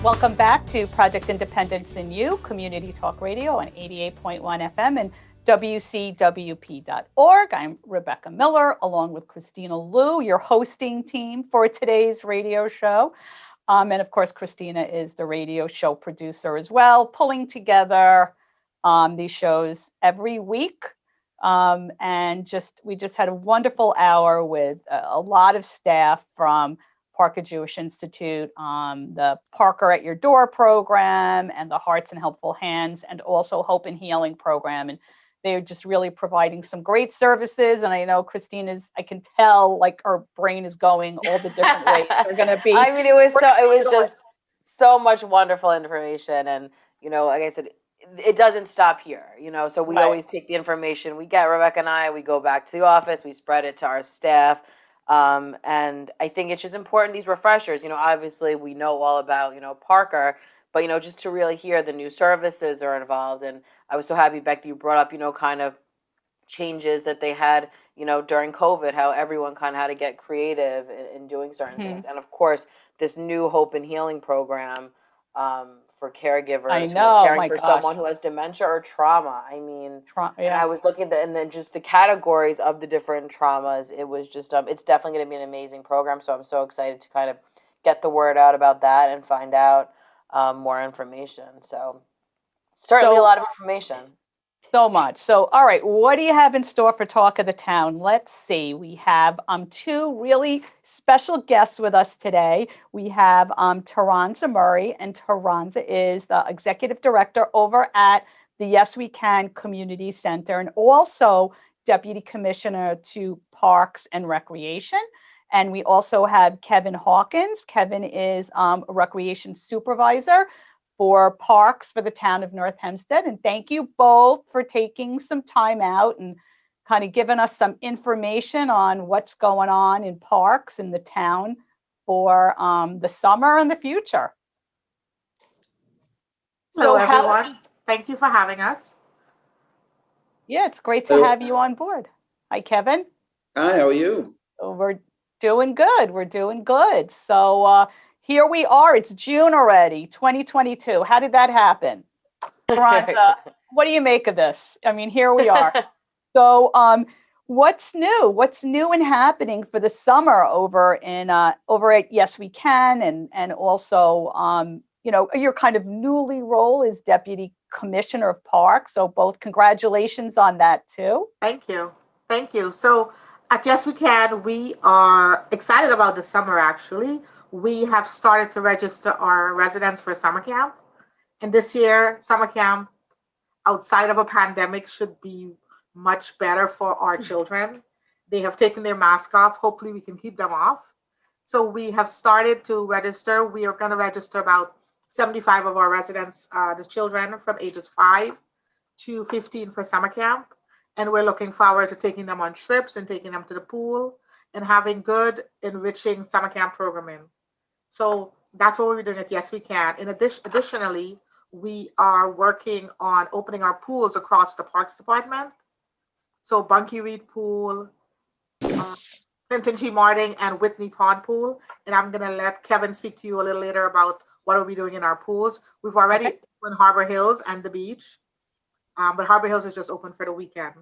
Welcome back to Project Independence in You, Community Talk Radio on 88.1 FM and WCWP.org. I'm Rebecca Miller, along with Kristina Liu, your hosting team for today's radio show. And of course, Kristina is the radio show producer as well, pulling together these shows every week. And we just had a wonderful hour with a lot of staff from Parker Jewish Institute, the Parker at Your Door program, and the Hearts and Helpful Hands, and also Hope and Healing program. And they're just really providing some great services. And I know I can tell like her brain is going all the different ways they're going to be. I mean, it was just so much wonderful information. And, like I said, it doesn't stop here, so we always take the information we get, Rebecca and I, we go back to the office, we spread it to our staff. And I think it's just important, these refreshers, obviously we know all about, Parker, but, just to really hear the new services are involved. And I was so happy, Beck, you brought up, kind of changes that they had, during COVID, how everyone kind of had to get creative in doing certain things. And of course, this new Hope and Healing program, for caregivers who are caring for someone who has dementia or trauma. I mean, and I was looking at and then just the categories of the different traumas. It was just, it's definitely going to be an amazing program. So I'm so excited to kind of get the word out about that and find out more information. So certainly a lot of information. So much. So, all right, what do you have in store for Talk of the Town? Let's see. We have two really special guests with us today. We have Tyronza Murray, and Tyronza is the executive director over at the Yes We Can Community Center and also deputy commissioner to Parks and Recreation. And we also have Kevin Hawkins. Kevin is a recreation supervisor for parks for the town of North Hempstead. And thank you both for taking some time out and kind of giving us some information on what's going on in parks in the town for the summer and the future. Hello, everyone. Thank you for having us. Yeah, it's great to have you on board. Hi, Kevin. Hi, how are you? We're doing good. We're doing good. So, here we are. It's June already, 2022. How did that happen? Tyronza, what do you make of this? I mean, here we are. So what's new? What's new and happening for the summer over at Yes We Can and also, your kind of newly role as Deputy Commissioner of Parks. So both congratulations on that too. Thank you. Thank you. So at Yes We Can, we are excited about the summer actually. We have started to register our residents for summer camp. And this year, summer camp outside of a pandemic should be much better for our children. They have taken their mask off. Hopefully we can keep them off. So we have started to register. We are going to register about 75 of our residents, the children from ages 5 to 15 for summer camp. And we're looking forward to taking them on trips and taking them to the pool and having good, enriching summer camp programming. So that's what we're doing at Yes We Can. Additionally, we are working on opening our pools across the Parks Department. So Bunky Reed Pool, Clinton G. Martin, and Whitney Pond Pool. And I'm going to let Kevin speak to you a little later about what are we doing in our pools. We've already opened Harbor Hills and the beach, but Harbor Hills is just open for the weekend.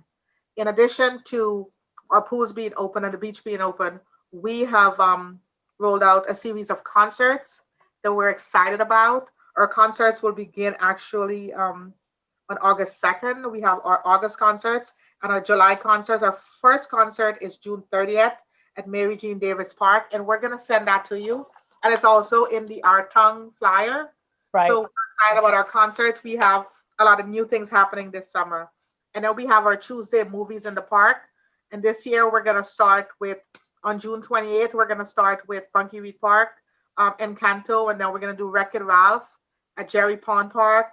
In addition to our pools being open and the beach being open, we have rolled out a series of concerts that we're excited about. Our concerts will begin actually on August 2nd. We have our August concerts and our July concerts. Our first concert is June 30th at Mary Jean Davis Park, and we're going to send that to you. And it's also in our tongue flyer. Right. So we're excited about our concerts. We have a lot of new things happening this summer. And then we have our Tuesday movies in the park. And this year we're going to start with, on June 28th, we're going to start with Bunky Reed Park, Encanto, and then we're going to do Wreck-It Ralph at Jerry Pond Park.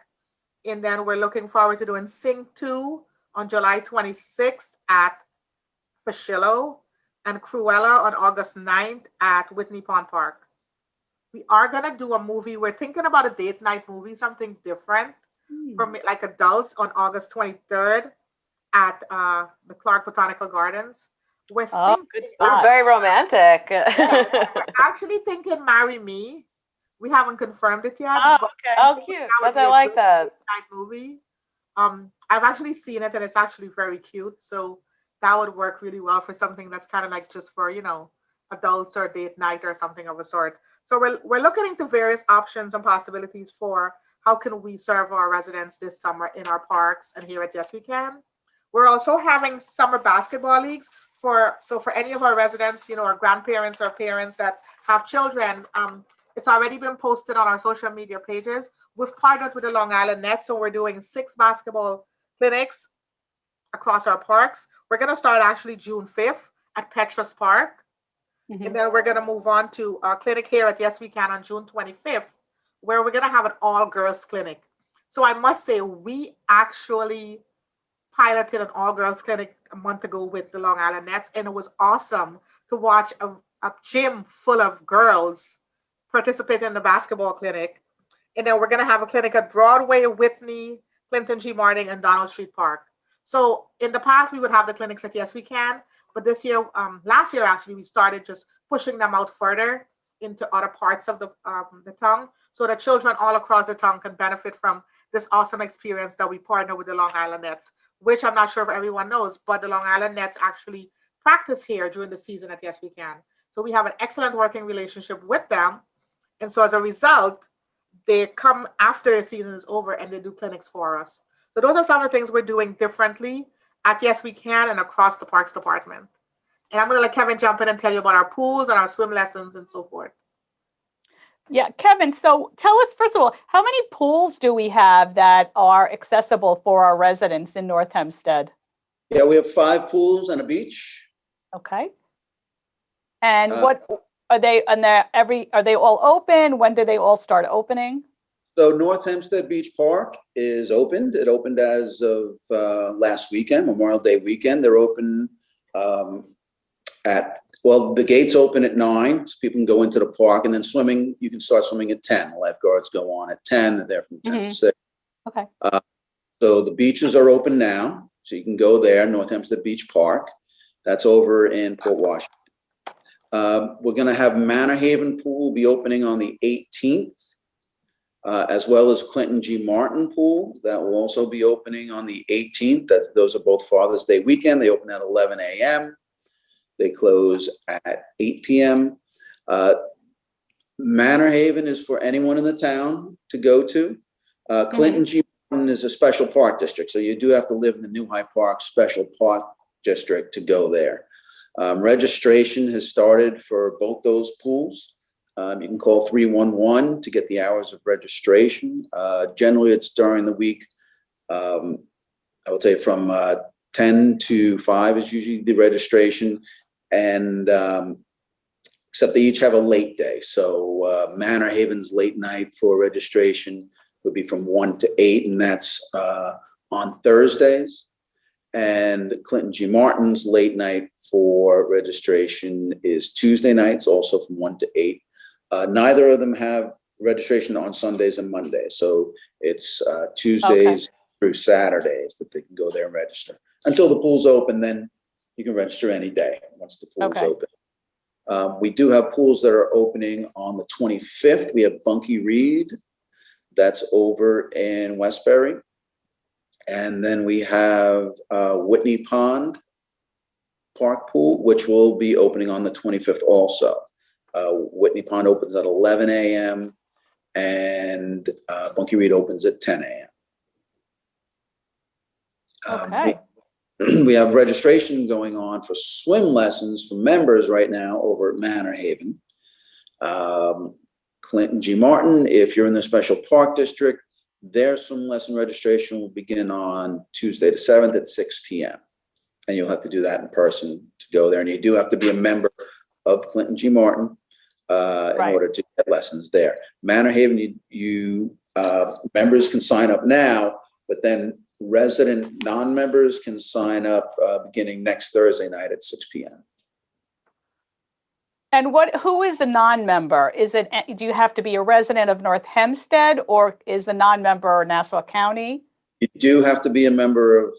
And then we're looking forward to doing Sing 2 on July 26th at Fashillo, and Cruella on August 9th at Whitney Pond Park. We are going to do a movie. We're thinking about a date night movie, something different for like adults on August 23rd at the Clark Botanical Gardens. We're very romantic. Yes, we're actually thinking Marry Me. We haven't confirmed it yet, Oh, but okay. Oh, that cute. would be I a like good that. date night movie. I've actually seen it and it's actually very cute. So that would work really well for something that's kind of like just for, adults or date night or something of a sort. So we're looking into various options and possibilities for how can we serve our residents this summer in our parks and here at Yes We Can. We're also having summer basketball leagues for any of our residents, our grandparents or parents that have children. It's already been posted on our social media pages. We've partnered with the Long Island Nets, so we're doing 6 basketball clinics across our parks. We're going to start actually June 5th at Petrus Park. And then we're going to move on to our clinic here at Yes We Can on June 25th, where we're going to have an all girls clinic. So I must say, we actually piloted an all girls clinic a month ago with the Long Island Nets, and it was awesome to watch a gym full of girls participate in the basketball clinic. And then we're going to have a clinic at Broadway, Whitney, Clinton G. Martin, and Donald Street Park. So in the past, we would have the clinics at Yes We Can, but this year, last year actually, we started just pushing them out further into other parts of the town, so that children all across the town can benefit from this awesome experience that we partner with the Long Island Nets, which I'm not sure if everyone knows, but the Long Island Nets actually practice here during the season at Yes We Can. So we have an excellent working relationship with them. And so as a result, they come after the season is over and they do clinics for us. So those are some of the things we're doing differently at Yes We Can and across the Parks Department. And I'm going to let Kevin jump in and tell you about our pools and our swim lessons and so forth. Yeah, Kevin, so tell us, first of all, how many pools do we have that are accessible for our residents in North Hempstead? Yeah, we have 5 pools and a beach. Okay. And Uh, what are they, and are they all open? When do they all start opening? So North Hempstead Beach Park is opened. It opened as of last weekend, Memorial Day weekend. They're open the gates open at 9, so people can go into the park, and then swimming, you can start swimming at 10. The lifeguards go on at 10. They're there from 10 to 6. Okay. So the beaches are open now, so you can go there, North Hempstead Beach Park. That's over in Port Washington. We're going to have Manor Haven Pool be opening on the 18th, as well as Clinton G. Martin Pool. That will also be opening on the 18th. Those are both Father's Day weekend. They open at 11 a.m. They close at 8 p.m. Manor Haven is for anyone in the town to go to. Clinton G. Martin is a special park district, so you do have to live in the New High Park Special Park District to go there. Registration has started for both those pools. You can call 311 to get the hours of registration. Generally, it's during the week. I will tell you from 10 to 5 is usually the registration. And except they each have a late day. So Manor Haven's late night for registration would be from 1 to 8, and that's on Thursdays. And Clinton G. Martin's late night for registration is Tuesday nights, also from 1 to 8. Neither of them have registration on Sundays and Mondays. So it's Tuesdays through Saturdays that they can go there and register. Until the pool's open, then you can register any day once the pool's open. We do have pools that are opening on the 25th. We have Bunky Reed. That's over in Westbury. And then we have Whitney Pond Park Pool, which will be opening on the 25th also. Whitney Pond opens at 11 a.m. and Bunky Reed opens at 10 a.m. We have registration going on for swim lessons for members right now over at Manor Haven. Clinton G. Martin, if you're in the Special Park District, their swim lesson registration will begin on Tuesday the 7th at 6 p.m. And you'll have to do that in person to go there. And you do have to be a member of Clinton G. Martin in order to get lessons there. Manor Haven, members can sign up now, but then resident non-members can sign up beginning next Thursday night at 6 p.m. And who is the non-member? Do you have to be a resident of North Hempstead, or is the non-member Nassau County? You do have to be a member of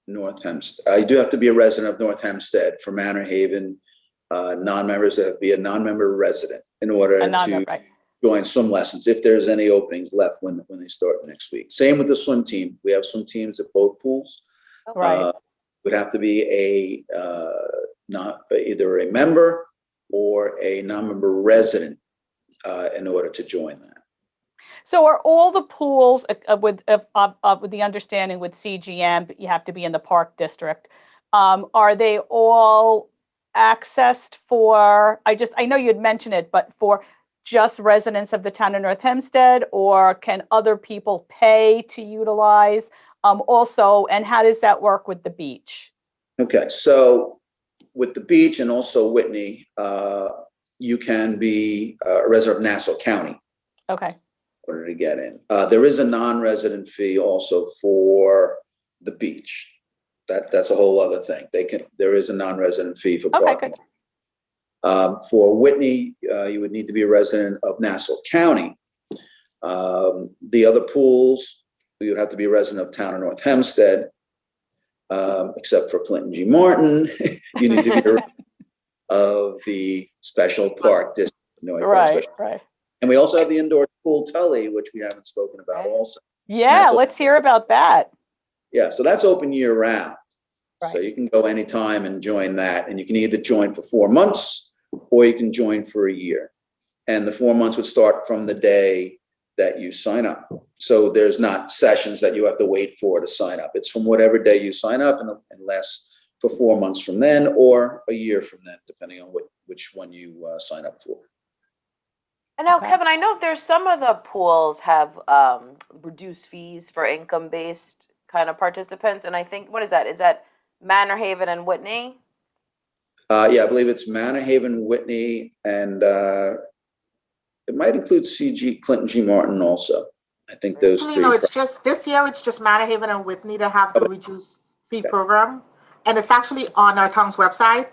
North Hempstead. You do have to be a resident of North Hempstead for Manor Haven. Non-members have to be a non-member resident in order to join swim lessons if there's any openings left when they start next week. Same with the swim team. We have swim teams at both pools. Right. Would have to be not either a member or a non-member resident in order to join that. So are all the pools with the understanding with CGM, you have to be in the park district? Are they all accessed for? I know you had mentioned it, but for just residents of the town of North Hempstead, or can other people pay to utilize? Also, and how does that work with the beach? Okay, so with the beach and also Whitney, you can be a resident of Nassau County. Okay. In order to get in. There is a non-resident fee also for the beach. That's a whole other thing. There is a non-resident fee for parking. For Whitney, you would need to be a resident of Nassau County. The other pools, you would have to be a resident of Town of North Hempstead, except for Clinton G. Martin. You need to be a resident of the Special Park District. Right. And we also have the indoor pool Tully, which we haven't spoken about also. Yeah, let's hear about that. Yeah, so that's open year round. Right. So you can go anytime and join that. And you can either join for 4 months or you can join for a year. And the 4 months would start from the day that you sign up. So there's not sessions that you have to wait for to sign up. It's from whatever day you sign up and lasts for 4 months from then or a year from then, depending on which one you sign up for. And now, Kevin, I know there's some of the pools have reduced fees for income-based kind of participants. And I think, what is that? Is that Manor Haven and Whitney? Yeah, I believe it's Manor Haven, Whitney, and it might include Clinton G. Martin also. I think those three. No, it's just this year. It's just Manor Haven and Whitney that have the reduced fee program, and it's actually on our town's website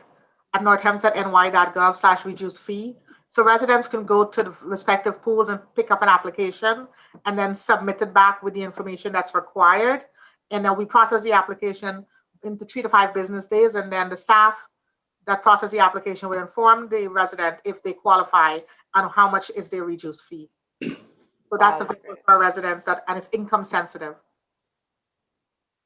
at northhempsteadny.gov/reduced fee. So residents can go to the respective pools and pick up an application, and then submit it back with the information that's required, and then we process the application into 3 to 5 business days, and then the staff that process the application will inform the resident if they qualify and how much is their reduced fee. So that's available for residents and it's income sensitive.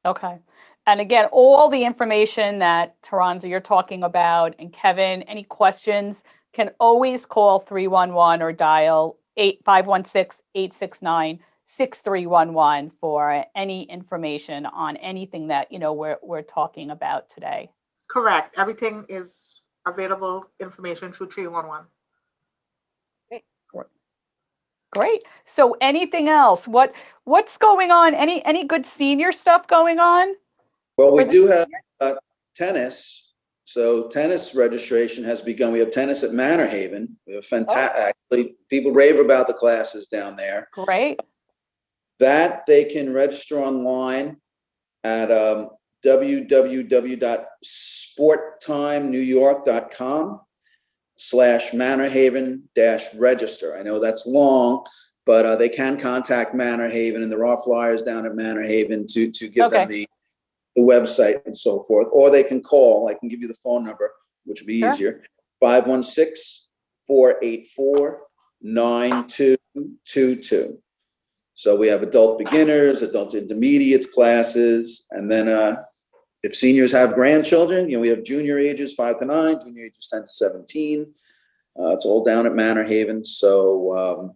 Okay. And again, all the information that Tyronza you're talking about, and Kevin, any questions can always call 311 or dial 516-869-6311 for any information on anything that we're talking about today. Correct. Everything is available information through 311. Great. So anything else? What's going on? Any good senior stuff going on? Well, we do have tennis. So tennis registration has begun. We have tennis at Manor Haven. We have fantastic. Actually, people rave about the classes down there. Great. That they can register online at www.sporttimenewyork.com/Manor Haven-register. I know that's long, but they can contact Manor Haven, and there are flyers down at Manor Haven to give them the website and so forth, or they can call. I can give you the phone number, which would be easier. 516-484-9222. So we have adult beginners, adult intermediates classes, and then if seniors have grandchildren, we have junior ages 5 to 9, junior ages 10 to 17. It's all down at Manor Haven. So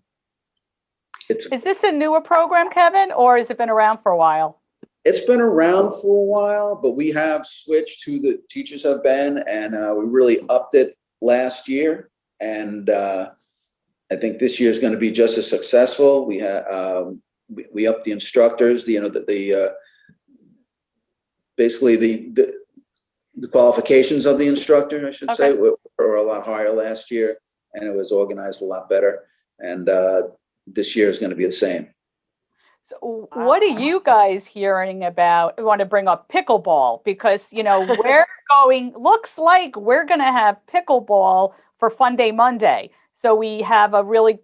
is this a newer program, Kevin, or has it been around for a while? It's been around for a while, but we have switched who the teachers have been, and we really upped it last year. And I think this year is going to be just as successful. We upped the instructors. Basically the qualifications of the instructor, I should say, were a lot higher last year, and it was organized a lot better. And this year is going to be the same. So what are you guys hearing about? I want to bring up pickleball because, looks like we're going to have pickleball for Fun Day Monday. So we have a really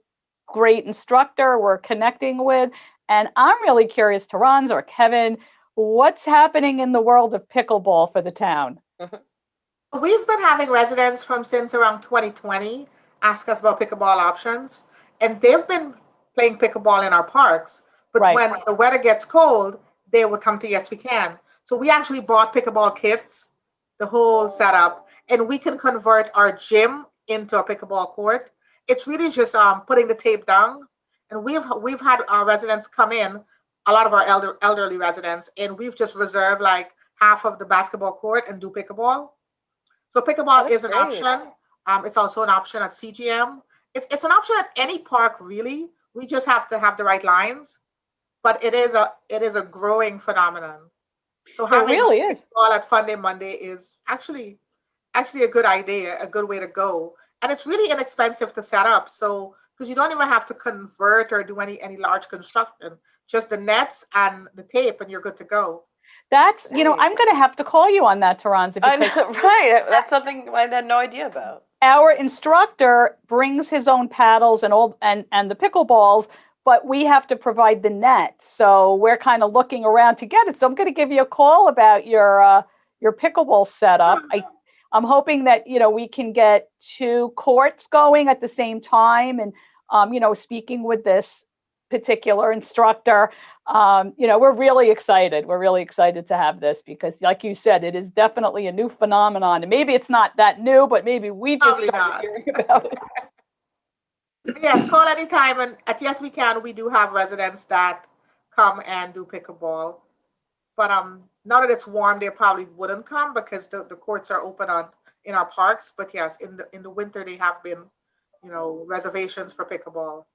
great instructor we're connecting with. And I'm really curious, Tyronza or Kevin, what's happening in the world of pickleball for the town? We've been having residents since around 2020 ask us about pickleball options. and they've been playing pickleball in our parks. But Right. when the weather gets cold, they would come to Yes We Can. So we actually bought pickleball kits, the whole setup, and we can convert our gym into a pickleball court. It's really just putting the tape down, and we've had our residents come in, a lot of our elderly residents, and we've just reserved like half of the basketball court and do pickleball. So pickleball That's is an great. option. It's also an option at CGM. It's an option at any park really. We just have to have the right lines, but it is a growing phenomenon. So It having really is. pickleball at Fun Day Monday is actually a good idea, a good way to go. And it's really inexpensive to set up. So because you don't even have to convert or do any large construction, just the nets and the tape, and you're good to go. That's, Right. I'm going to have to call you on that, Tyronza, I because know, right? That's something I had no idea about. our instructor brings his own paddles and the pickleballs, but we have to provide the net. So we're kind of looking around to get it. So I'm going to give you a call about your pickleball setup. I'm hoping that we can get 2 courts going at the same time, and speaking with this particular instructor, we're really excited. We're really excited to have this because, like you said, it is definitely a new phenomenon. And maybe it's not that new, but maybe we just Probably started not. hearing about it. Yes, call anytime. And at Yes We Can, we do have residents that come and do pickleball. But now that it's warm, they probably wouldn't come because the courts are open in our parks. But yes, in the winter they have been, reservations for pickleball.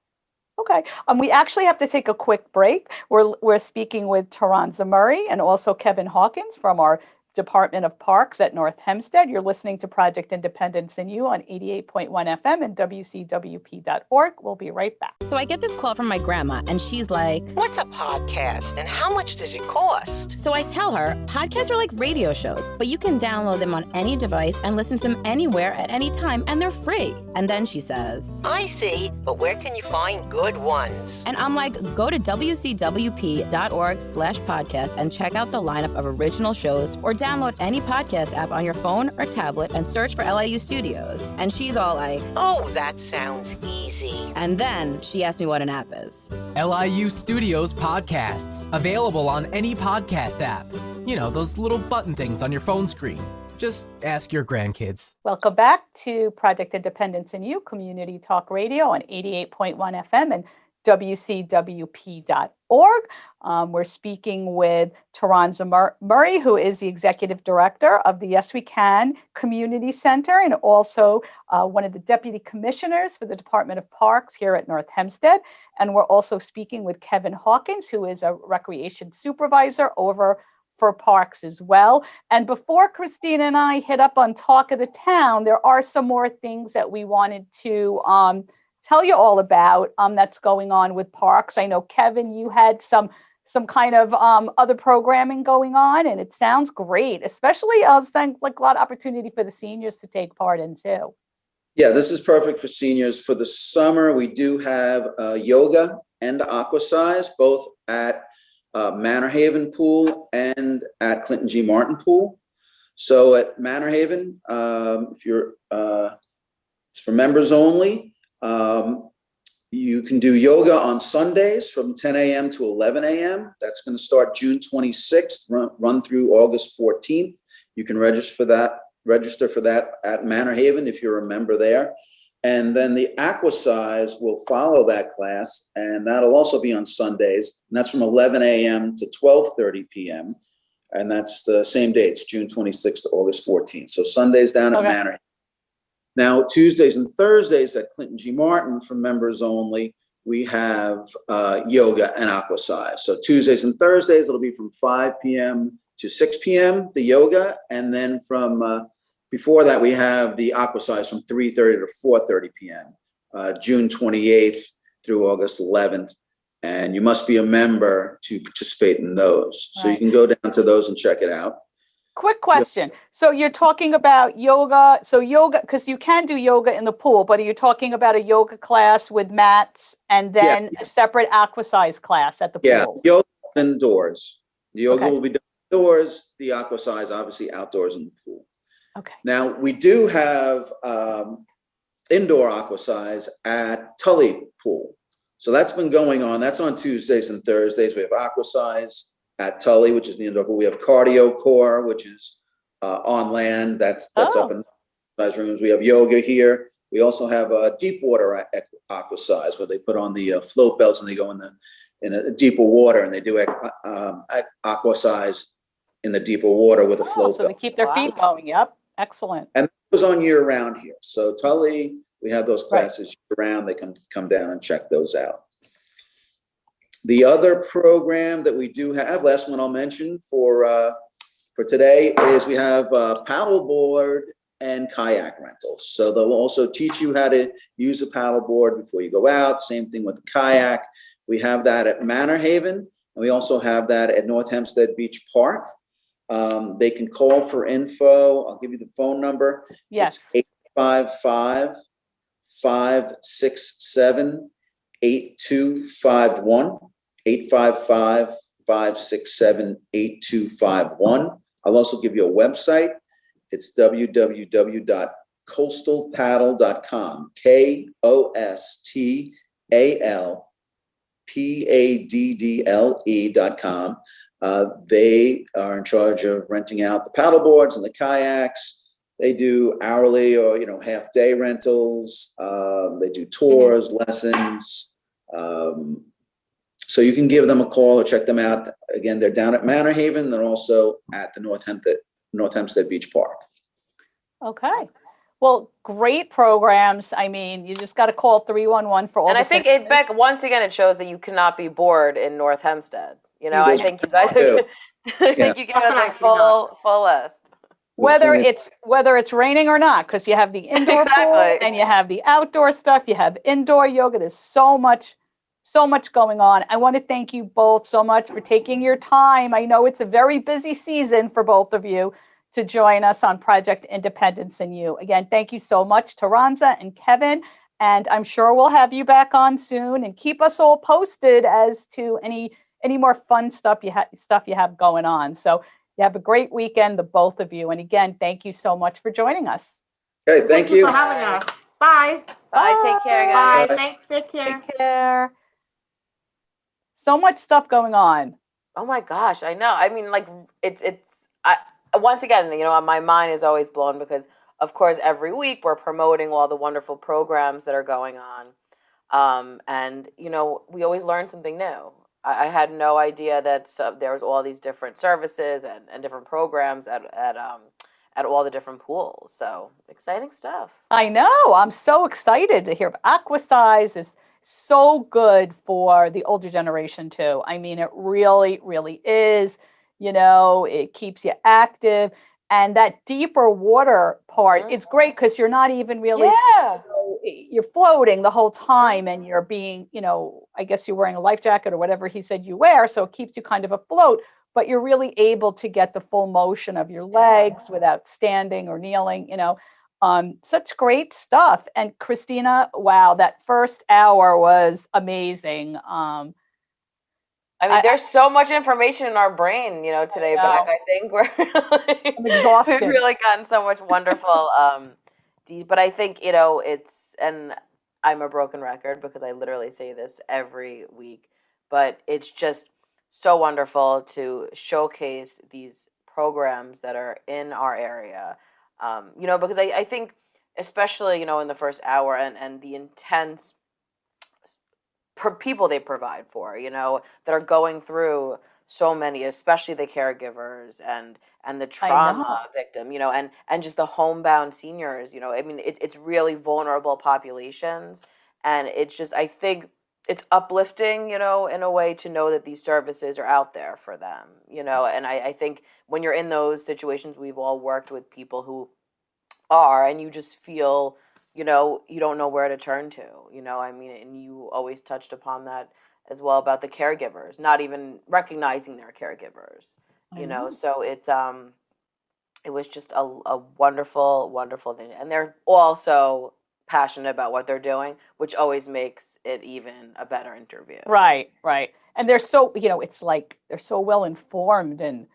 Okay. We actually have to take a quick break. We're speaking with Tyronza Murray and also Kevin Hawkins from our Department of Parks at North Hempstead. You're listening to Project Independence in You on 88.1 FM and WCWP.org. We'll be right back. So I get this call from my grandma, and she's like, "What's a podcast and how much does it cost?" So I tell her, podcasts are like radio shows, but you can download them on any device and listen to them anywhere at any time, and they're free. And then she says, "I see, but where can you find good ones?" And I'm like, go to WCWP.org/podcast and check out the lineup of original shows, or download any podcast app on your phone or tablet and search for LIU Studios. And she's all like, "Oh, that sounds easy." and then she asked me what an app is. LIU Studios podcasts, available on any podcast app. Those little button things on your phone screen. Just ask your grandkids. Welcome back to Project Independence in You, Community Talk Radio on 88.1 FM and WCWP.org. We're speaking with Tyronza Murray, who is the Executive Director of the Yes We Can Community Center and also one of the Deputy Commissioners for the Department of Parks here at North Hempstead. And we're also speaking with Kevin Hawkins, who is a Recreation Supervisor over for Parks as well. And before Kristina and I hit up on Talk of the Town, there are some more things that we wanted to tell you all about that's going on with Parks. I know, Kevin, you had some kind of other programming going on, and it sounds great, especially like a lot of opportunity for the seniors to take part in too. Yeah, this is perfect for seniors. For the summer, we do have yoga and aquasize, both at Manor Haven Pool and at Clinton G. Martin Pool. So at Manor Haven, if you're, it's for members only. You can do yoga on Sundays from 10 a.m. to 11 a.m. That's going to start June 26th, run through August 14th. You can register for that at Manor Haven if you're a member there. And then the aquasize will follow that class, and that'll also be on Sundays. And that's from 11 a.m. to 12:30 p.m. And that's the same dates, June 26th to August 14th. So Sundays down at Manor Haven. Now, Tuesdays and Thursdays at Clinton G. Martin for members only, we have yoga and aquasize. So Tuesdays and Thursdays, it'll be from 5 p.m. to 6 p.m., the yoga. And then from before that, we have the aquasize from 3:30 to 4:30 p.m., June 28th through August 11th. And you must be a member to participate in those. So you can go down to those and check it out. Quick question. So you're talking about yoga. So yoga, because you can do yoga in the pool, but are you talking about a yoga class with mats and then a separate aquasize class at the pool? Yeah, yoga indoors. The yoga will be done indoors. The aquasize, obviously, outdoors in the pool. Okay. Now, we do have indoor aqua size at Tully Pool. So that's been going on. That's on Tuesdays and Thursdays. We have aqua size at Tully, which is the indoor pool. We have cardio core, which is on land. That's up in size rooms. We have yoga here. We also have a deep water aqua size where they put on the float belts and they go in a deeper water, and they do aqua size in the deeper water with a float so they belt. keep their feet going. Yep. Excellent. And it goes on year round here. So Tully, we have those classes year round. They can come down and check those out. The other program that we do have, last one I'll mention for today, is we have paddleboard and kayak rentals. So they'll also teach you how to use a paddleboard before you go out. Same thing with the kayak. We have that at Manor Haven, and we also have that at North Hempstead Beach Park. They can call for info. I'll give you the phone number. Yes. It's 855-567-8251. 855-567-8251. I'll also give you a website. It's www.coastalpaddle.com. KOSTALPADDLE.com. They are in charge of renting out the paddle boards and the kayaks. They do hourly or half day rentals. They do tours, lessons. So you can give them a call or check them out. Again, they're down at Manor Haven. They're also at the North Hempstead Beach Park. Okay. Well, great programs. I mean, you just got to call 311 for all. And I think Beck, once again, it shows that you cannot be bored in North Hempstead. I think you guys, I think you give us a full list. Whether it's raining or not, because you have the indoor pool and you have the outdoor stuff, you have indoor yoga. There's so much going on. I want to thank you both so much for taking your time. I know it's a very busy season for both of you to join us on Project Independence and You. Again, thank you so much, Tyronza and Kevin. And I'm sure we'll have you back on soon, and keep us all posted as to any more fun stuff you have going on. So you have a great weekend, the both of you. And again, thank you so much for joining us. Okay, thank you for having us. Bye. Bye. Take care, guys. Bye. Take care. Take care. So much stuff going on. Oh my gosh, I know. I mean, like once again, my mind is always blown because, of course, every week we're promoting all the wonderful programs that are going on. And we always learn something new. I had no idea that there was all these different services and different programs at all the different pools. So exciting stuff. I know. I'm so excited to hear. Aquasize is so good for the older generation too. I mean, it really, really is. It keeps you active, and that deeper water part is great because you're not even really, you're floating the whole time, and you're being, I guess you're wearing a life jacket or whatever he said you wear, so it keeps you kind of afloat, but you're really able to get the full motion of your legs without standing or kneeling, such great stuff. And Kristina, wow, that first hour was amazing. I mean, there's so much information in our brain, today, Beck. I think I'm exhausted. we've really gotten so much wonderful, but I think, and I'm a broken record because I literally say this every week, but it's just so wonderful to showcase these programs that are in our area, because I think, especially, in the first hour and the intense people they provide for, that are going through so many, especially the caregivers and the trauma victim, and just the homebound seniors, I mean, it's really vulnerable populations. And it's just, I think it's uplifting, in a way to know that these services are out there for them, and I think when you're in those situations, we've all worked with people who are, and you just feel, you don't know where to turn to, I mean, and you always touched upon that as well about the caregivers, not even recognizing their caregivers, so it was just a wonderful, wonderful thing. And they're also passionate about what they're doing, which always makes it even a better interview. Right. And they're so, it's like, they're so well informed and,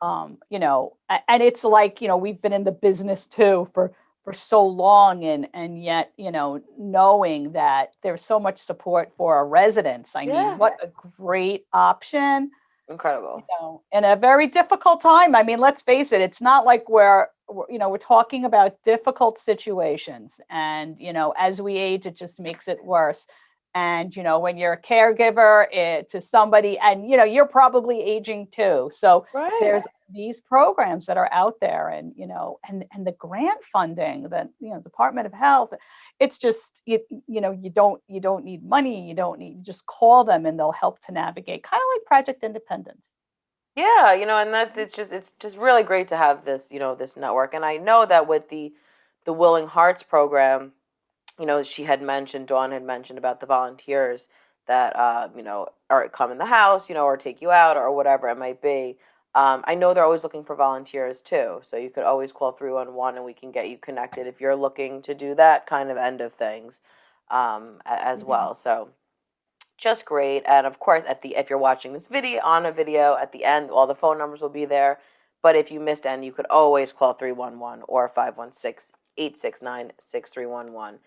and it's like, we've been in the business too for for so long, and yet, knowing that there's so much support for our residents. I Yeah. mean, what a great option. Incredible. In a very difficult time. I mean, let's face it, it's not like we're talking about difficult situations. And, as we age, it just makes it worse. And, when you're a caregiver to somebody, and, you're probably aging too. So Right. there's these programs that are out there, and, and the grant funding that, Department of Health, it's just, you don't need money. You just call them and they'll help to navigate, kind of like Project Independence. Yeah, and it's just really great to have this, this network. And I know that with the Willing Hearts program, she had mentioned, Dawn had mentioned about the volunteers that, or come in the house, or take you out or whatever it might be. I know they're always looking for volunteers too. So you could always call 311 and we can get you connected if you're looking to do that kind of end of things as well. So just great. And of course, if you're watching this video at the end, all the phone numbers will be there. But if you missed any, you could always call 311 or 516-869-6311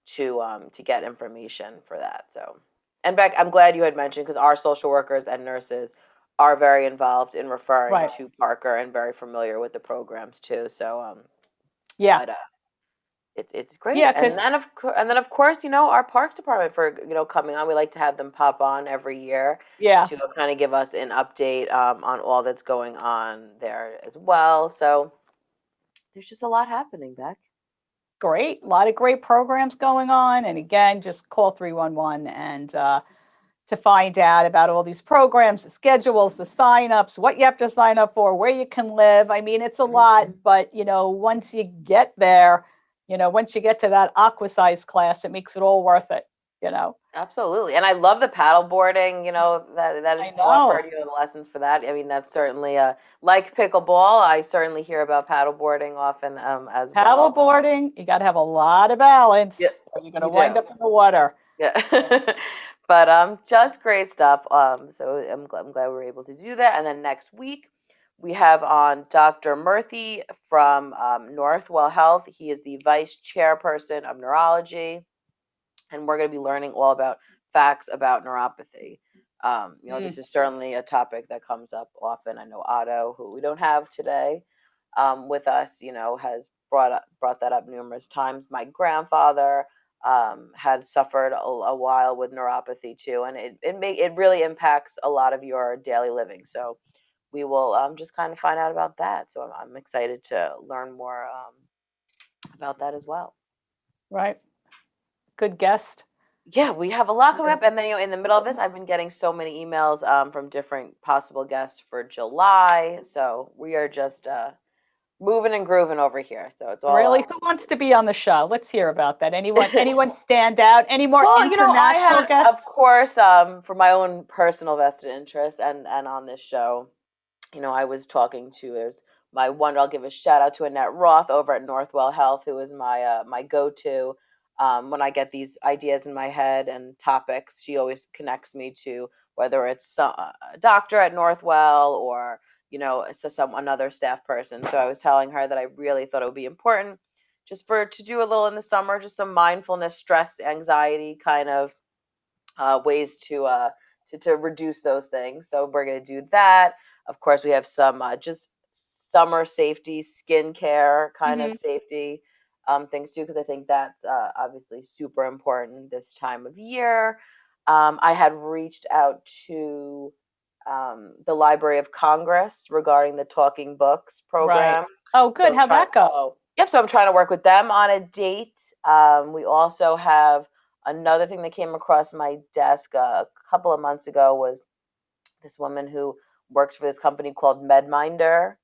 to get information for that. So, and Beck, I'm glad you had mentioned, because our social workers and nurses are very involved in referring to Parker and very familiar with the programs too. So, yeah. But, it's great. Yeah, and then of course, our Parks Department for coming on. We like to have them pop on every year. Yeah. To kind of give us an update on all that's going on there as well. So there's just a lot happening, Beck. Great. A lot of great programs going on. And again, just call 311 and to find out about all these programs, the schedules, the signups, what you have to sign up for, where you can live. I mean, it's a lot, but once you get there, once you get to that aqua size class, it makes it all worth it, Absolutely. And I love the paddle boarding, that is offered, the lessons for that. I mean, that's certainly like pickleball. I certainly hear about paddle boarding often as well. Paddle boarding, you got to have a lot of balance, or you're going to wind up in the water. Yeah. But just great stuff. So I'm glad we were able to do that. And then next week, we have on Dr. Murthy from Northwell Health. He is the vice chairperson of neurology, and we're going to be learning all about facts about neuropathy. This is certainly a topic that comes up often. I know Otto, who we don't have today with us, has brought that up numerous times. My grandfather had suffered a while with neuropathy too, and it really impacts a lot of your daily living. So we will just kind of find out about that. So I'm excited to learn more about that as well. Right. Good guest. Yeah, we have a lot coming up. And then, in the middle of this, I've been getting so many emails from different possible guests for July. So we are just moving and grooving over here. So it's all really. Who wants to be on the show? Let's hear about that. Anyone stand out? Any more international guests? Of course, for my own personal vested interest and on this show, I was talking to I'll give a shout out to Annette Roth over at Northwell Health, who is my go-to when I get these ideas in my head and topics. She always connects me to whether it's a doctor at Northwell or another staff person. So I was telling her that I really thought it would be important just to do a little in the summer, just some mindfulness, stress, anxiety kind of ways to reduce those things. So we're going to do that. Of course, we have some just summer safety, skincare kind of safety things too, because I think that's obviously super important this time of year. I had reached out to the Library of Congress regarding the Talking Books program. Right. Oh, good. So how'd that go? Yep. So I'm trying to work with them on a date. We also have another thing that came across my desk a couple of months ago was this woman who works for this company called MedMinder,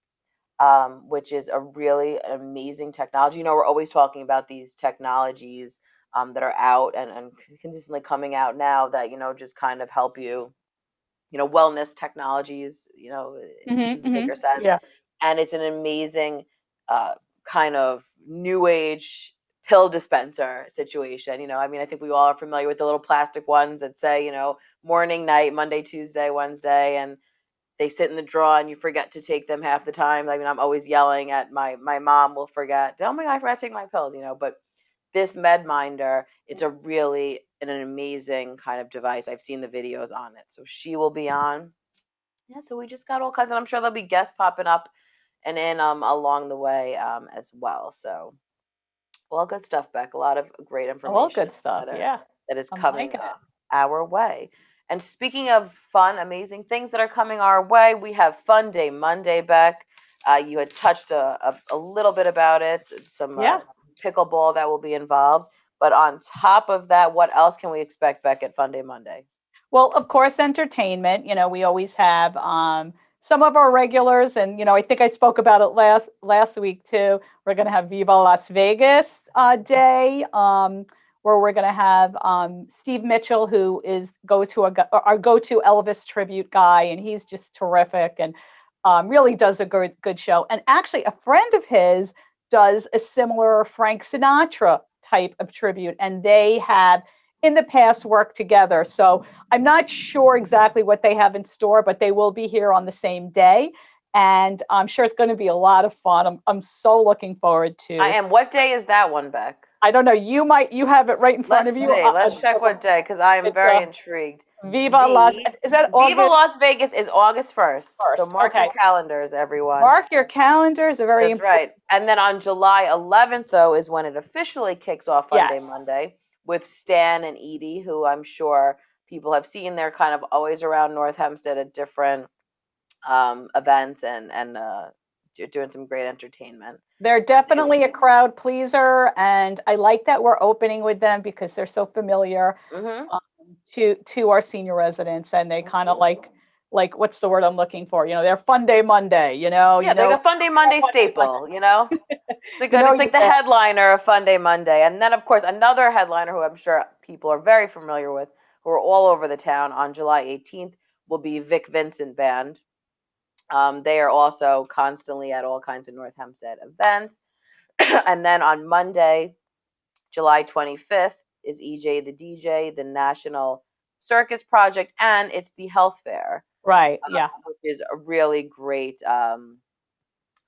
which is a really amazing technology. We're always talking about these technologies that are out and consistently coming out now that, just kind of help you, wellness technologies, in bigger sense. Yeah. And it's an amazing kind of new age pill dispenser situation. I think we all are familiar with the little plastic ones that say, morning, night, Monday, Tuesday, Wednesday, and they sit in the drawer and you forget to take them half the time. I mean, I'm always yelling at my mom will forget. Oh my God, I forgot to take my pills, but this MedMinder, it's an amazing kind of device. I've seen the videos on it. So she will be on. Yeah, so we just got all kinds, and I'm sure there'll be guests popping up and in along the way as well. So all good stuff, Beck. A lot of great information. All good stuff, yeah. That is I'm coming liking it. our way. And speaking of fun, amazing things that are coming our way, we have Fun Day Monday, Beck. You had touched a little bit about it, some pickleball that will be involved. But on top of that, what else can we expect, Beck, at Fun Day Monday? Well, of course, entertainment. We always have some of our regulars, and I think I spoke about it last week too. We're going to have Viva Las Vegas Day, where we're going to have Steve Mitchell, who is our go-to Elvis tribute guy, and he's just terrific and really does a good show. And actually, a friend of his does a similar Frank Sinatra type of tribute, and they have in the past worked together. So I'm not sure exactly what they have in store, but they will be here on the same day. And I'm sure it's going to be a lot of fun. I'm so looking forward to. I am. What day is that one, Beck? I don't know. You have it right in front of you. Let's check what day, because I am very intrigued. Viva Las Vegas is August 1st. So mark your calendars, everyone. Mark your calendars. That's important. Right. And then on July 11th, though, is when it officially kicks off Fun Day Monday with Stan and Edie, who I'm sure people have seen. They're kind of always around North Hempstead at different events and doing some great entertainment. They're definitely a crowd pleaser, and I like that we're opening with them because they're so familiar to our senior residents, and they kind of like what's the word I'm looking for? They're Fun Day Monday. Yeah, they're like a Fun Day Monday staple. It's like the headliner of Fun Day Monday, and then of course another headliner who I'm sure people are very familiar with, who are all over the town on July 18th, will be Vic Vincent Band. They are also constantly at all kinds of North Hempstead events. And then on Monday, July 25th, is EJ the DJ, the National Circus Project, and it's the Health Fair. Right, yeah. Which is a really great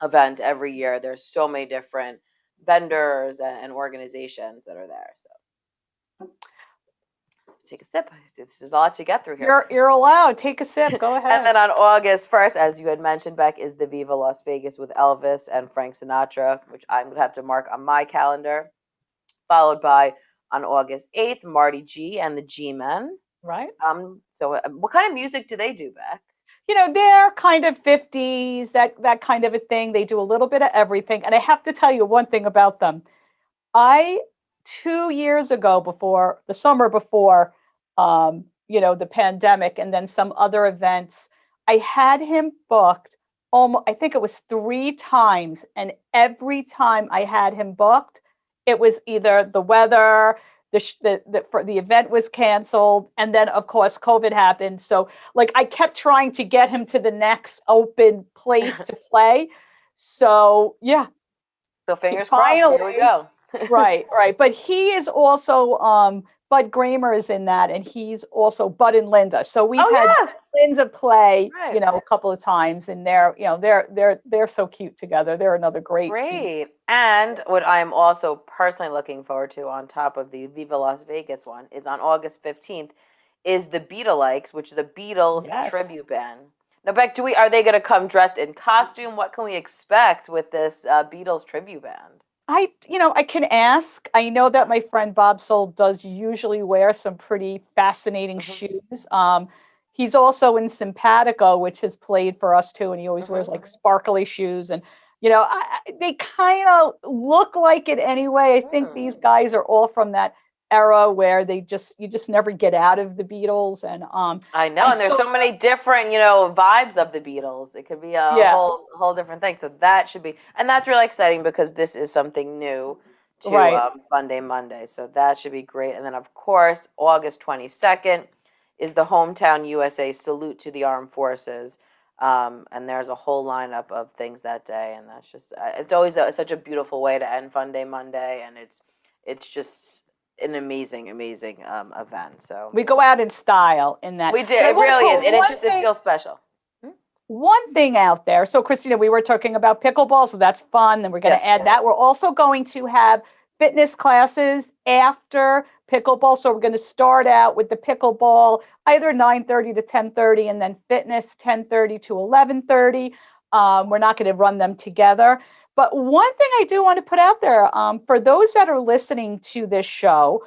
event every year. There's so many different vendors and organizations that are there. So take a sip. This is a lot to get through here. You're allowed. Take a sip. Go ahead. And then on August 1st, as you had mentioned, Beck, is the Viva Las Vegas with Elvis and Frank Sinatra, which I'm going to have to mark on my calendar. Followed by, on August 8th, Marty G and the G-Men. Right. So what kind of music do they do, Beck? They're kind of 50s, that kind of a thing. They do a little bit of everything. And I have to tell you one thing about them. 2 years ago, the summer before, the pandemic and then some other events, I had him booked I think it was 3 times. And every time I had him booked, it was either the weather, the event was canceled, and then of course COVID happened. So I kept trying to get him to the next open place to play. So yeah. So fingers crossed. Here we go. Right. But he is also Bud Gramer is in that, and he's also Bud and Linda. So we've had Linda play, a couple of times, and they're so cute together. They're another great team. And what I'm also personally looking forward to, on top of the Viva Las Vegas one, is on August 15th, is the Beatles, which is a Beatles tribute band. Now, Beck, are they going to come dressed in costume? What can we expect with this Beatles tribute band? I can ask. I know that my friend Bob Soul does usually wear some pretty fascinating shoes. He's also in Simpatico, which has played for us too, and he always wears sparkly shoes. And they kind of look like it anyway. I think these guys are all from that era where you just never get out of the Beatles. And I know, and there's so many different vibes of the Beatles. It could be a whole different thing. So that should be, and that's really exciting because this is something new to Fun Day Monday. So that should be great. And then of course August 22nd is the Hometown USA Salute to the Armed Forces. And there's a whole lineup of things that day, and that's just it's always such a beautiful way to end Fun Day Monday, and it's just an amazing event. So we go out in style in that. We do. It really is, and it feels special. one thing out there. So Kristina, we were talking about pickleball, so that's fun. And we're going to add that. We're also going to have fitness classes after pickleball. So we're going to start out with the pickleball, either 9:30 to 10:30, and then fitness 10:30 to 11:30. We're not going to run them together. But one thing I do want to put out there, for those that are listening to this show,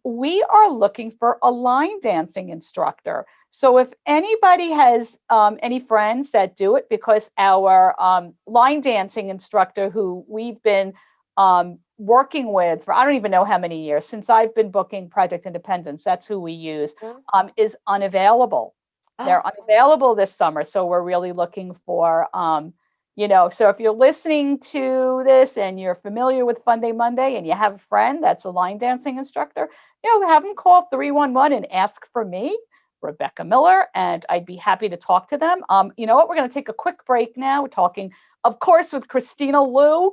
we are looking for a line dancing instructor. So if anybody has any friends that do it, because our line dancing instructor, who we've been working with for I don't even know how many years, since I've been booking Project Independence, that's who we use, is unavailable. They're unavailable this summer. So we're really looking for, so if you're listening to this and you're familiar with Fun Day Monday and you have a friend that's a line dancing instructor, have them call 311 and ask for me, Rebecca Miller, and I'd be happy to talk to them. You know what? We're going to take a quick break now. We're talking, of course, with Kristina Liu,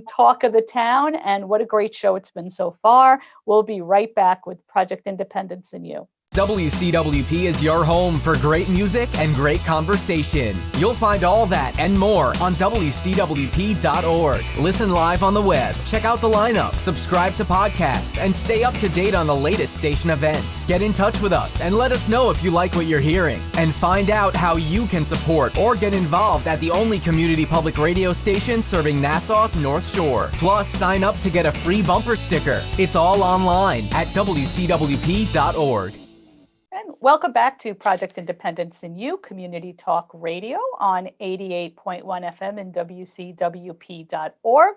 Talk of the Town, and what a great show it's been so far. We'll be right back with Project Independence and You. WCWP is your home for great music and great conversation. You'll find all that and more on WCWP.org. Listen live on the web, check out the lineup, subscribe to podcasts, and stay up to date on the latest station events. Get in touch with us and let us know if you like what you're hearing. And find out how you can support or get involved at the only community public radio station serving Nassau's North Shore. Plus, sign up to get a free bumper sticker. It's all online at WCWP.org. And welcome back to Project Independence and You, Community Talk Radio on 88.1 FM and WCWP.org.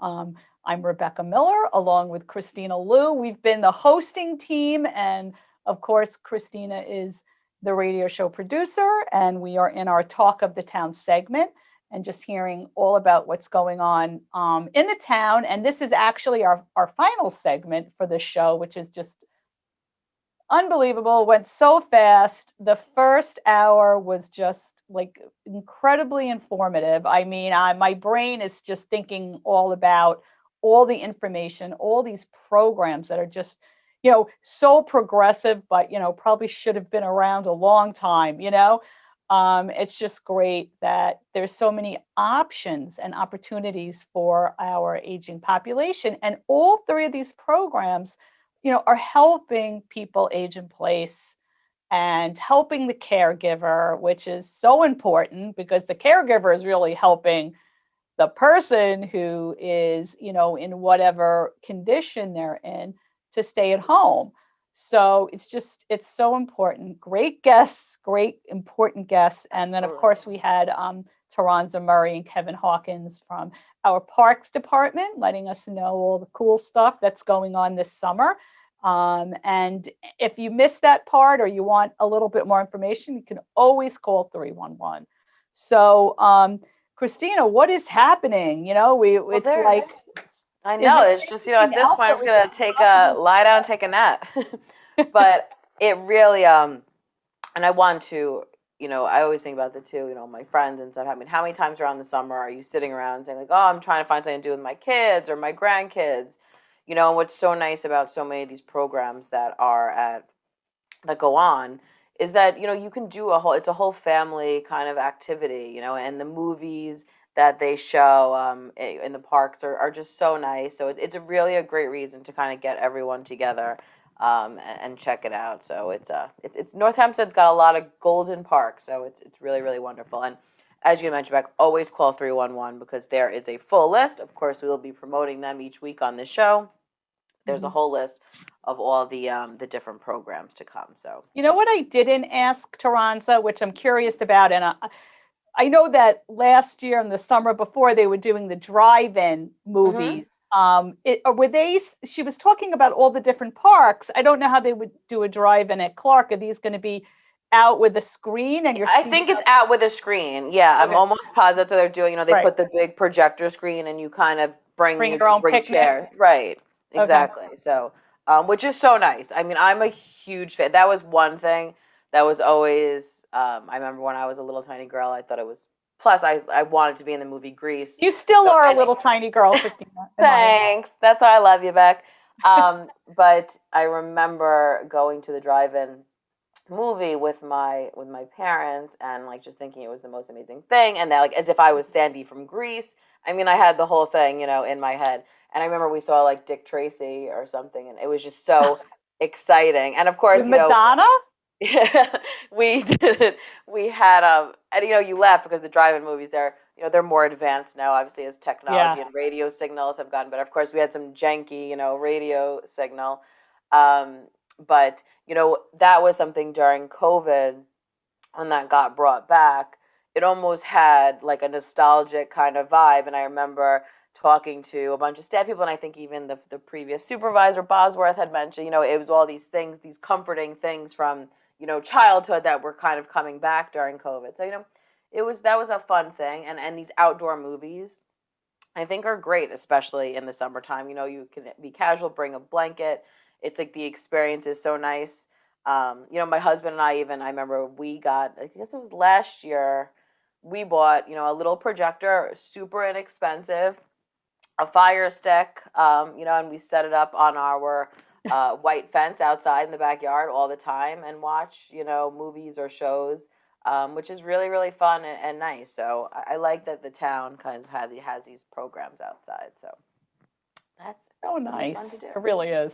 I'm Rebecca Miller, along with Kristina Liu. We've been the hosting team, and of course, Kristina is the radio show producer, and we are in our Talk of the Town segment and just hearing all about what's going on in the town. And this is actually our final segment for the show, which is just unbelievable. Went so fast. The first hour was just like incredibly informative. I mean, my brain is just thinking all about all the information, all these programs that are just, so progressive, but, probably should have been around a long time, It's just great that there's so many options and opportunities for our aging population. And all three of these programs are helping people age in place and helping the caregiver, which is so important because the caregiver is really helping the person who is, in whatever condition they're in to stay at home. So it's so important. Great guests, great important guests. And then, of course, we had Tyronza Murray and Kevin Hawkins from our Parks Department, letting us know all the cool stuff that's going on this summer. And if you missed that part or you want a little bit more information, you can always call 311. So, Kristina, what is happening? It's like, I know, it's just, at this point, I'm going to lie down, take a nap. But it really, and I want to, I always think about the two, my friends and stuff. I mean, how many times around the summer are you sitting around saying like, oh, I'm trying to find something to do with my kids or my grandkids? And what's so nice about so many of these programs that go on is that, you can do it's a whole family kind of activity, and the movies that they show in the parks are just so nice. So it's really a great reason to kind of get everyone together and check it out. So it's North Hempstead's got a lot of golden parks, so it's really, really wonderful. And as you mentioned, Beck, always call 311 because there is a full list. Of course, we will be promoting them each week on this show. There's a whole list of all the different programs to come. So what I didn't ask Tyronza, which I'm curious about, and I know that last year in the summer before they were doing the drive-in movies. She was talking about all the different parks. I don't know how they would do a drive-in at Clark. Are these going to be out with a screen and I think it's out with a screen. Yeah, okay. I'm almost positive that's what they're doing. They put the big projector screen and you kind of bring your own chair. Right. Exactly. Okay. So, which is so nice. I mean, I'm a huge fan. That was one thing that was always, I remember when I was a little tiny girl, I thought it was, plus I wanted to be in the movie Grease. You still are a little tiny girl, Kristina. Thanks. That's why I love you, Beck. But I remember going to the drive-in movie with my parents, and like just thinking it was the most amazing thing, and that like as if I was Sandy from Greece. I mean, I had the whole thing, in my head. And I remember we saw like Dick Tracy or something, and it was just so exciting. And of course, With Madonna? we did. We had and you laugh because the drive-in movies they're more advanced now, obviously, as technology Yeah. and radio signals have gotten better. Of course, we had some janky, radio signal. But that was something during COVID when that got brought back. It almost had like a nostalgic kind of vibe. And I remember talking to a bunch of staff people, and I think even the previous supervisor, Bosworth, had mentioned, it was all these things, these comforting things from, childhood that were kind of coming back during COVID. So, that was a fun thing. And these outdoor movies, I think, are great, especially in the summertime. You can be casual, bring a blanket. It's like the experience is so nice. My husband and I remember we got, I guess it was last year, we bought, a little projector, super inexpensive, a fire stick, and we set it up on our white fence outside in the backyard all the time and watch, movies or shows, which is really, really fun and nice. So I like that the town kind of has these programs outside. So that's So something nice. fun to do. It really is.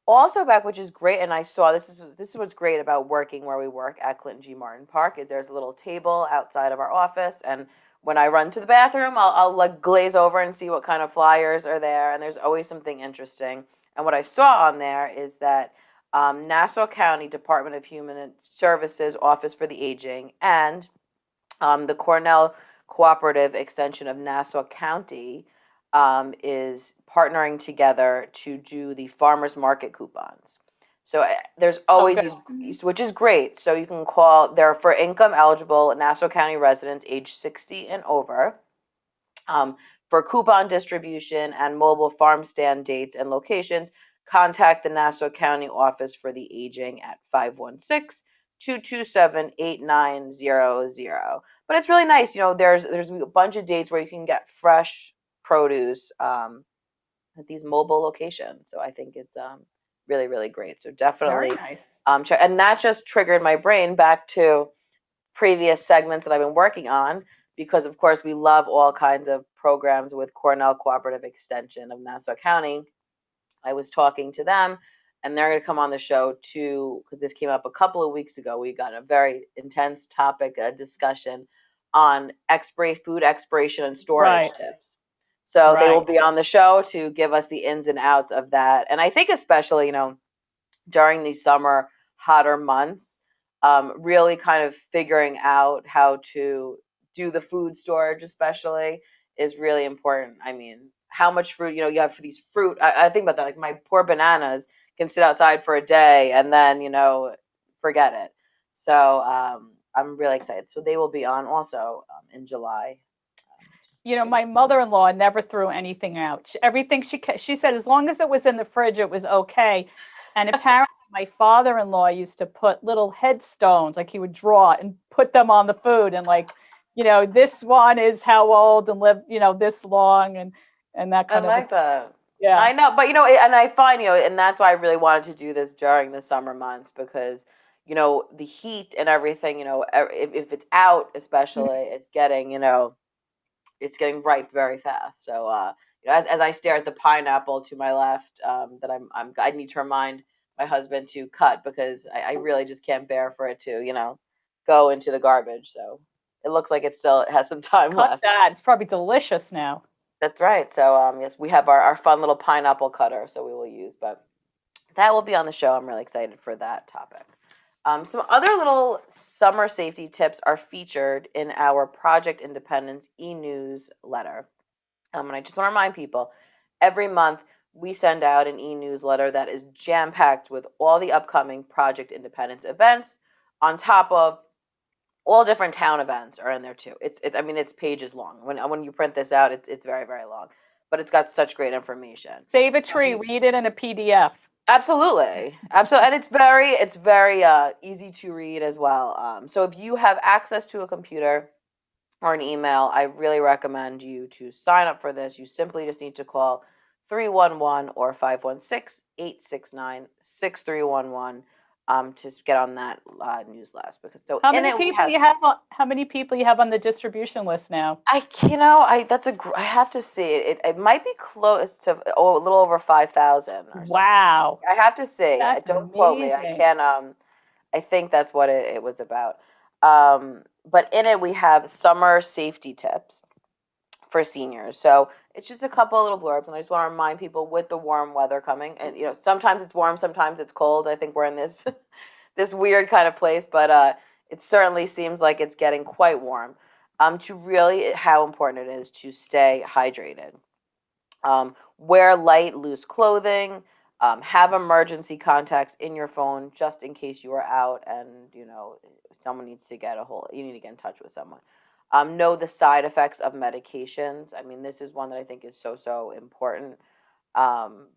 Also back, which is great, and I saw this is what's great about working where we work at Clinton G. Martin Park, is there's a little table outside of our office, and when I run to the bathroom, I'll like glaze over and see what kind of flyers are there, and there's always something interesting. And what I saw on there is that Nassau County Department of Human Services Office for the Aging and the Cornell Cooperative Extension of Nassau County is partnering together to do the farmers market coupons. So there's always these, which is great. So you can call, they're for income eligible Nassau County residents age 60 and over. For coupon distribution and mobile farm stand dates and locations, contact the Nassau County Office for the Aging at 516-227-8900. But it's really nice. There's a bunch of dates where you can get fresh produce at these mobile locations. So I think it's really, really great. So definitely Very nice. and that just triggered my brain back to previous segments that I've been working on, because of course we love all kinds of programs with Cornell Cooperative Extension of Nassau County. I was talking to them, and they're going to come on the show too, because this came up a couple of weeks ago. We got a very intense topic, a discussion on food expiration and storage tips. So they will be on the show to give us the ins and outs of that. And I think especially, during these summer hotter months, really kind of figuring out how to do the food storage especially is really important. I mean, how much fruit, you have for these fruit. I think about that. Like my poor bananas can sit outside for a day and then, forget it. So I'm really excited. So they will be on also in July. My mother-in-law never threw anything out. Everything she said, as long as it was in the fridge, it was okay. And apparently my father-in-law used to put little headstones, like he would draw and put them on the food, and like, this one is how old and lived, this long, and that kind of. I like that. Yeah. I know, but and I find, and that's why I really wanted to do this during the summer months, because the heat and everything, if it's out especially, it's getting, it's getting ripe very fast. So as I stare at the pineapple to my left, that I need to remind my husband to cut, because I really just can't bear for it to go into the garbage. So it looks like it still has some time left. That it's probably delicious now. That's right. So yes, we have our fun little pineapple cutter, so we will use, but that will be on the show. I'm really excited for that topic. Some other little summer safety tips are featured in our Project Independence e-newsletter. And I just want to remind people, every month we send out an e-newsletter that is jam-packed with all the upcoming Project Independence events, on top of all different town events are in there too. It's pages long. When you print this out, it's very, very long, but it's got such great information. Save a tree, read it in a PDF. Absolutely. And it's very easy to read as well. So if you have access to a computer or an email, I really recommend you to sign up for this. You simply just need to call 311 or 516-869-6311. to get on that newsletter. Because so How in many it we people have, you have on, how many people you have on the distribution list now? I I have to see it. It might be close to a little over 5,000 or something. Wow, I have to see. that's Don't quote me. I amazing. can't. I think that's what it was about. But in it we have summer safety tips for seniors. So it's just a couple of little blurbs, and I just want to remind people with the warm weather coming, and sometimes it's warm, sometimes it's cold. I think we're in this this weird kind of place, but it certainly seems like it's getting quite warm. To really how important it is to stay hydrated. Wear light, loose clothing. Have emergency contacts in your phone just in case you are out and someone needs to get you need to get in touch with someone. Know the side effects of medications. I mean, this is one that I think is so important,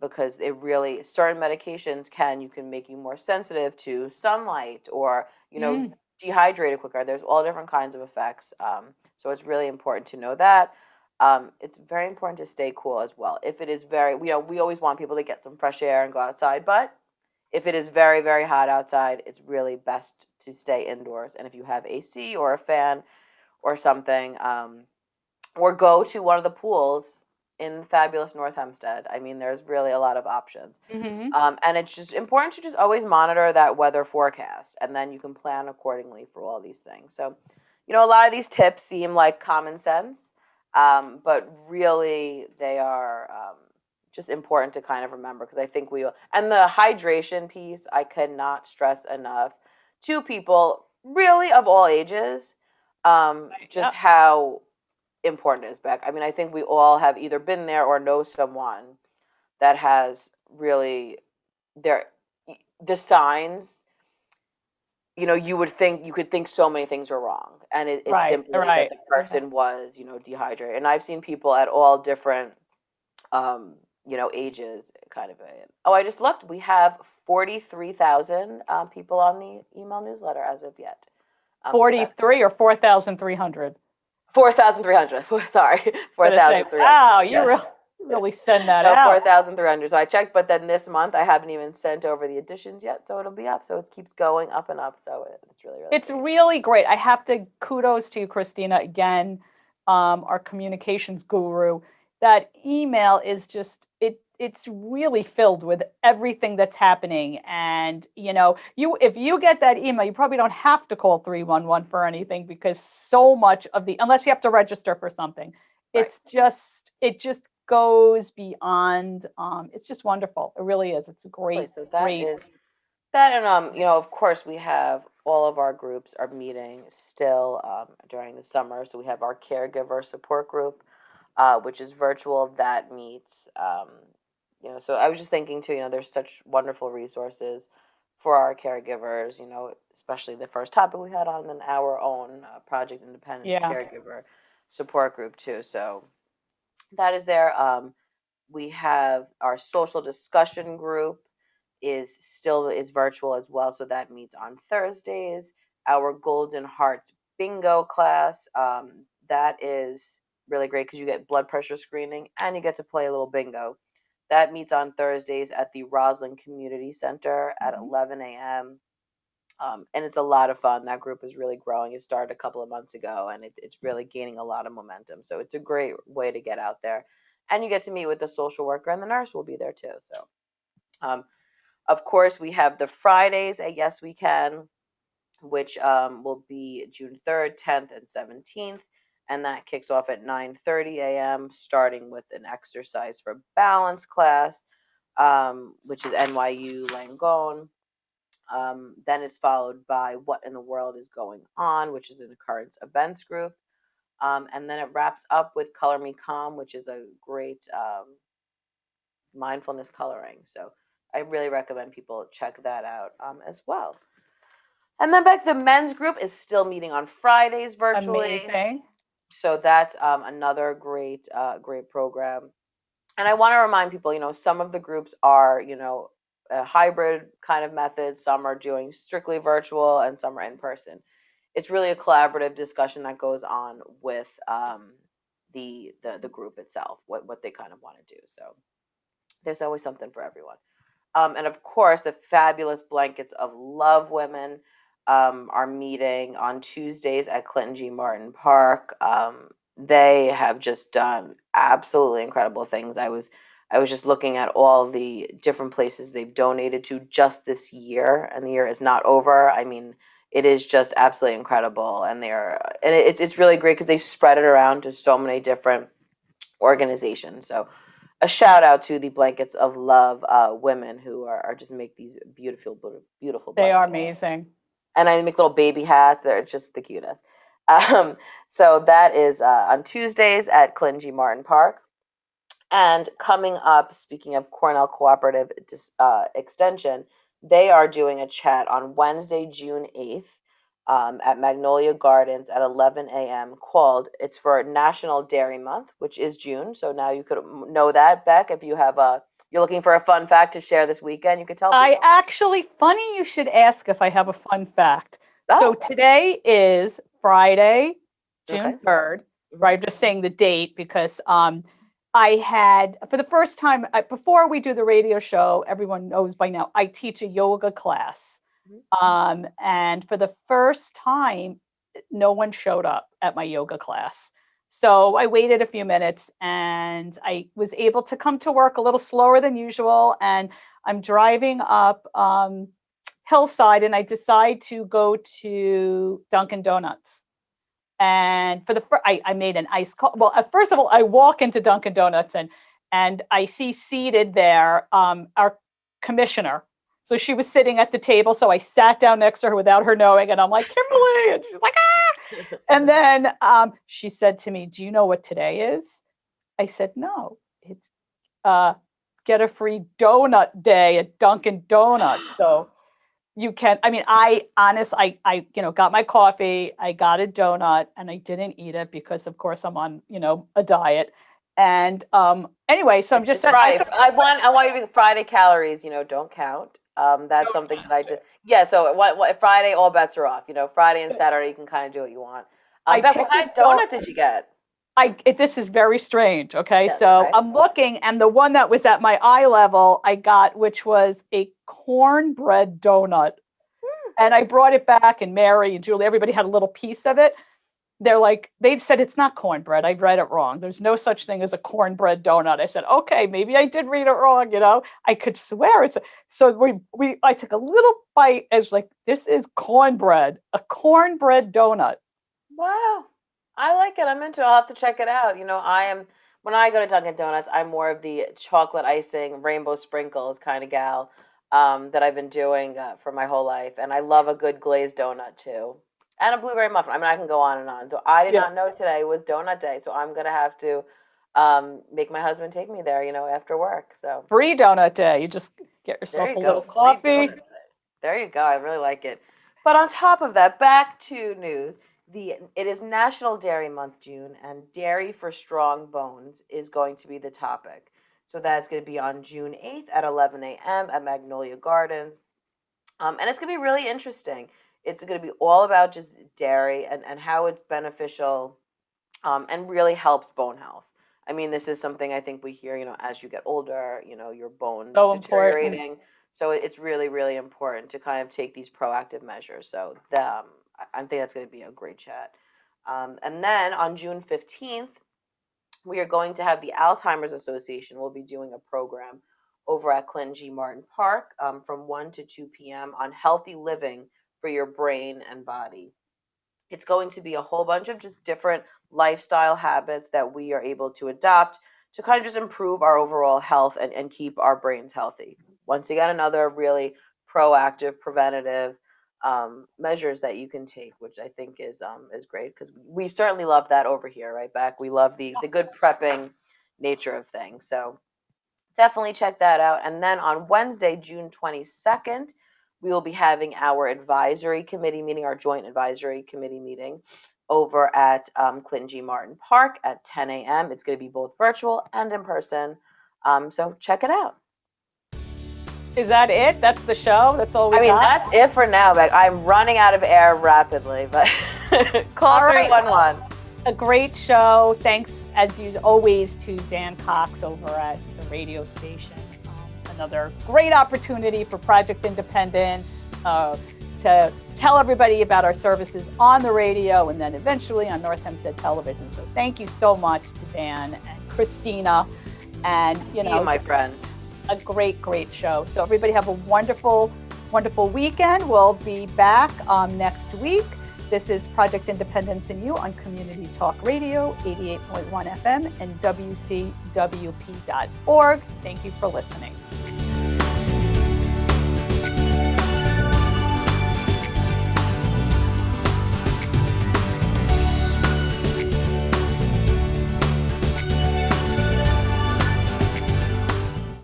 because it really certain medications you can make you more sensitive to sunlight, or dehydrated quicker. There's all different kinds of effects. So it's really important to know that. It's very important to stay cool as well. If it is we always want people to get some fresh air and go outside, but if it is very, very hot outside, it's really best to stay indoors. And if you have AC or a fan or something, or go to one of the pools in fabulous North Hempstead. I mean, there's really a lot of options. Mm-hmm. And it's just important to just always monitor that weather forecast, and then you can plan accordingly for all these things. So, a lot of these tips seem like common sense, but really they are just important to kind of remember, because I think and the hydration piece, I cannot stress enough to people really of all ages, just how important it is, Beck. I mean, I think we all have either been there or know someone that has really the signs. You could think so many things are wrong, and it's simply that the person was, dehydrated. And I've seen people at all different, ages, kind of. I just looked. We have 43,000 people on the email newsletter as of yet. 43 or 4,300? 4,300. Sorry, 4,300. Wow, you really send that out. 4,300. So I checked, but then this month I haven't even sent over the additions yet, so it'll be up. So it keeps going up and up. So it's really it's great. really great. I have to kudos to you, Kristina, again, our communications guru. That email is just it's really filled with everything that's happening. And if you get that email, you probably don't have to call 311 for anything, because so much of unless you have to register for something, Right. it just goes beyond. It's just wonderful. It really is. It's a great. So that great. is that, and of course we have all of our groups are meeting still during the summer. So we have our caregiver support group, which is virtual. That meets. So I was just thinking too, there's such wonderful resources for our caregivers, especially the first topic we had on, and our own Project Independence caregiver support group too. So that is there. We have our social discussion group is virtual as well. So that meets on Thursdays. Our Golden Hearts bingo class, that is really great because you get blood pressure screening and you get to play a little bingo. That meets on Thursdays at the Roslyn Community Center at 11 a.m. And it's a lot of fun. That group is really growing. It started a couple of months ago, and it's really gaining a lot of momentum. So it's a great way to get out there. And you get to meet with the social worker, and the nurse will be there too. So, of course, we have the Fridays at Yes We Can, which will be June 3rd, 10th, and 17th. And that kicks off at 9:30 a.m., starting with an exercise for balance class, which is NYU Langone. Then it's followed by What in the World is Going On, which is an current events group. And then it wraps up with Color Me Calm, which is a great mindfulness coloring. So I really recommend people check that out as well. And then back to the men's group is still meeting on Fridays virtually. Amazing. So that's another great program. And I want to remind people, some of the groups are, a hybrid kind of method. Some are doing strictly virtual and some are in person. It's really a collaborative discussion that goes on with the group itself, what they kind of want to do. So there's always something for everyone. And of course, the fabulous Blankets of Love women are meeting on Tuesdays at Clinton G. Martin Park. They have just done absolutely incredible things. I was just looking at all the different places they've donated to just this year, and the year is not over. I mean, it is just absolutely incredible, and it's really great because they spread it around to so many different organizations. So a shout out to the Blankets of Love women who are just make these beautiful They are blankets. amazing. And I make little baby hats. They're just the cutest. So that is on Tuesdays at Clinton G. Martin Park. And coming up, speaking of Cornell Cooperative Extension, they are doing a chat on Wednesday, June 8th at Magnolia Gardens at 11 a.m. It's for National Dairy Month, which is June. So now you could know that, Beck, if you have you're looking for a fun fact to share this weekend, you could tell people. Funny you should ask if I have a fun fact. Oh. So today is Friday, June Okay. 3rd, right? I'm just saying the date because I had, for the first time, before we do the radio show, everyone knows by now, I teach a yoga class. And for the first time, no one showed up at my yoga class. So I waited a few minutes and I was able to come to work a little slower than usual. And I'm driving up Hillside and I decide to go to Dunkin' Donuts. And for the I made an iced coffee. Well, first of all, I walk into Dunkin' Donuts and I see seated there our commissioner. So she was sitting at the table. So I sat down next to her without her knowing. And I'm like, Kimberly. And she's like, ah. And then she said to me, do you know what today is? I said, no, it's get a free donut day at Dunkin' Donuts. So you can, I mean, I got my coffee, I got a donut and I didn't eat it because of course I'm on, a diet. And anyway, so I'm just Friday. I want you to be Friday calories, don't count. That's something that I did. Yeah. So what Friday, all bets are off, Friday and Saturday, you can kind of do what you want. Beth, what kind of donut did you get? This is very strange. Okay. Yes, So okay. I'm looking and the one that was at my eye level, I got, which was a cornbread donut. And I brought it back and Mary and Julie, everybody had a little piece of it. They said, it's not cornbread. I read it wrong. There's no such thing as a cornbread donut. I said, okay, maybe I did read it wrong. I could swear so I took a little bite as this is cornbread, a cornbread donut. Wow. I like it. I'm into it. I'll have to check it out. When I go to Dunkin' Donuts, I'm more of the chocolate icing, rainbow sprinkles kind of gal that I've been doing for my whole life. And I love a good glazed donut too. And a blueberry muffin. I mean, I can go on and on. So I did not know today was donut day. So I'm going to have to make my husband take me there, after work. So free donut day. You just get yourself a little coffee. There you go. I really like it. But on top of that, back to news. It is National Dairy Month, June, and Dairy for Strong Bones is going to be the topic. So that's going to be on June 8th at 11 a.m. at Magnolia Gardens. And it's going to be really interesting. It's going to be all about just dairy and how it's beneficial and really helps bone health. I mean, this is something I think we hear, as you get older, your bones deteriorating. Important. So it's really, really important to kind of take these proactive measures. So I think that's going to be a great chat. And then on June 15th, we are going to have the Alzheimer's Association. We'll be doing a program over at Clinton G. Martin Park from 1 to 2 p.m. on healthy living for your brain and body. It's going to be a whole bunch of just different lifestyle habits that we are able to adopt to kind of just improve our overall health and keep our brains healthy. Once again, another really proactive, preventative measures that you can take, which I think is great because we certainly love that over here, right, Beck? We love the good prepping nature of things. So definitely check that out. And then on Wednesday, June 22nd, we will be having our advisory committee meeting, our joint advisory committee meeting over at Clinton G. Martin Park at 10 a.m. It's going to be both virtual and in person. So check it out. Is that it? That's the show? That's all we got? That's it for now, Beck. I'm running out of air rapidly, but call 311. A great show. Thanks, as you always, to Dan Cox over at the radio station. another great opportunity for Project Independence to tell everybody about our services on the radio and then eventually on North Hempstead Television. So thank you so much to Dan and Kristina, and my friend. A great show. So everybody have a wonderful weekend. We'll be back next week. This is Project Independence and You on Community Talk Radio, 88.1 FM and WCWP.org. Thank you for listening.